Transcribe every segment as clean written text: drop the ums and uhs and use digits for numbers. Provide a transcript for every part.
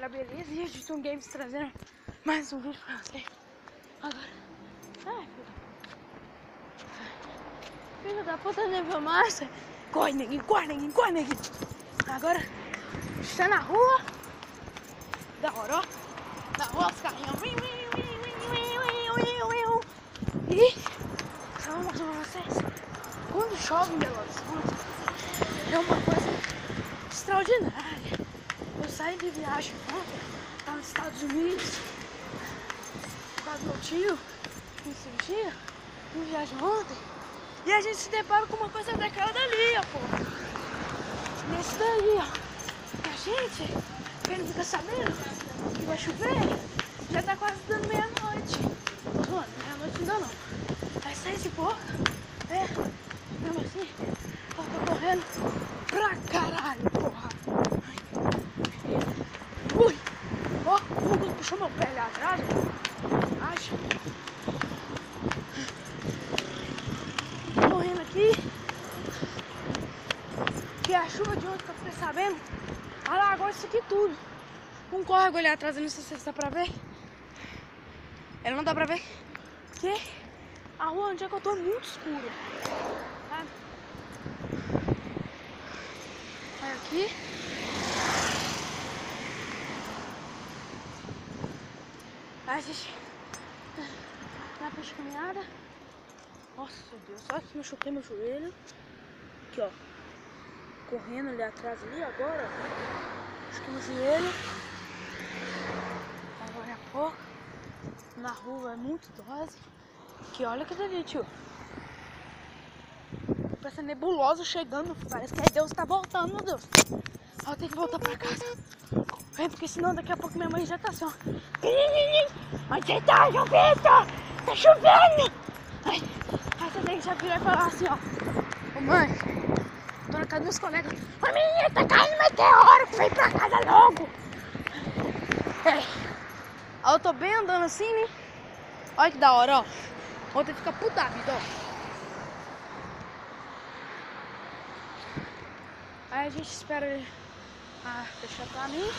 galera, beleza? E a Editon Games trazendo mais um vídeo pra vocês. Agora, filho da puta, nível massa. Corre, neguinho, corre, neguinho, corre, neguinho. Agora, está na rua. Da hora, ó. Na rua, os carrinhos. E só vou mostrar pra vocês. Quando chove em Belo Horizonte, é uma coisa extraordinária. Eu saí de viagem ontem, lá nos Estados Unidos, por causa do meu tio, me sentia, em viagem ontem, e a gente se depara com uma coisa daquela dali, ó, pô. Nesse daí, ó. A gente, quem não fica sabendo que vai chover, já tá quase dando meia-noite. Mano, meia-noite ainda não. É 6h pouco, mesmo assim, eu tô correndo pra caralho, porra. Ui! Ó, o Hugo puxou meu pé ali atrás, acho. Tô correndo aqui. Que a chuva de ontem que eu fiquei sabendo, alagou isso aqui tudo. Um córrego ali atrás, eu não sei se dá pra ver. Ele não dá pra ver. Que a rua onde é que eu tô é muito escura. Sabe? Olha aqui. A gente na pista de caminhada. Nossa Deus, olha que eu machuquei meu joelho. Aqui, ó. Correndo ali atrás ali agora. Acho que no joelho. Agora a pouco. Na rua é muito dose. Que olha que dali, tio. Parece nebulosa chegando. Parece que Deus tá voltando, meu Deus. Eu tenho que voltar pra casa. Porque senão daqui a pouco minha mãe já tá assim, ó. Onde você tá, João Vitor? Tá chovendo! Aí você tem que já virar e falar assim, ó. Ô mãe, tô na casa dos meus colegas. Ô menina, tá caindo meteoro, vem pra casa logo! Aí eu tô bem andando assim, né? Olha que da hora, ó. Vou ter que ficar puta vida, ó. Aí a gente espera ele fechar pra mim.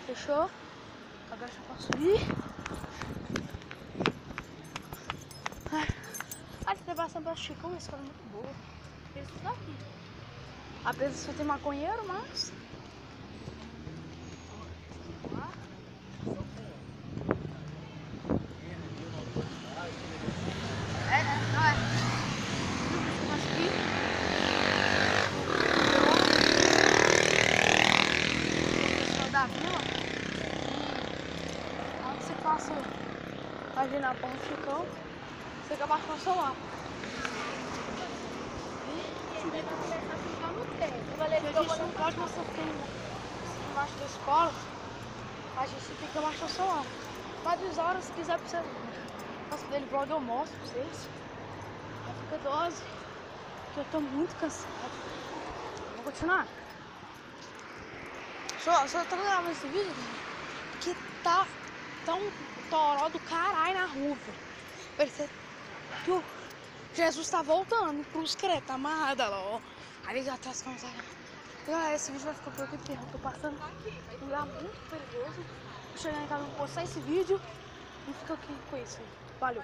Fechou? Agora já posso ir. A elevação do Chico é uma escola muito boa. Eles estão aqui. Apesar de só ter maconheiro, mas... da vila, onde você passa ali na ponta do Chicão, você acaba com o celular. A gente não pode mostrar o filme embaixo da escola, a gente tem que baixar o celular. Mais 2 horas, se quiser, pra você fazer dele vlog, eu mostro pra vocês. Fica dose, porque eu tô muito cansado. Vou continuar. Só tô gravando esse vídeo porque tá um toró do caralho na rua. Parece que o Jesus tá voltando pros cretos, tá amarrado lá, ó. Ali atrás, como sabe. Galera, esse vídeo vai ficar por aqui porque eu tô passando um lugar muito perigoso. Vou chegar em casa, vou postar esse vídeo e fica aqui com isso. Valeu!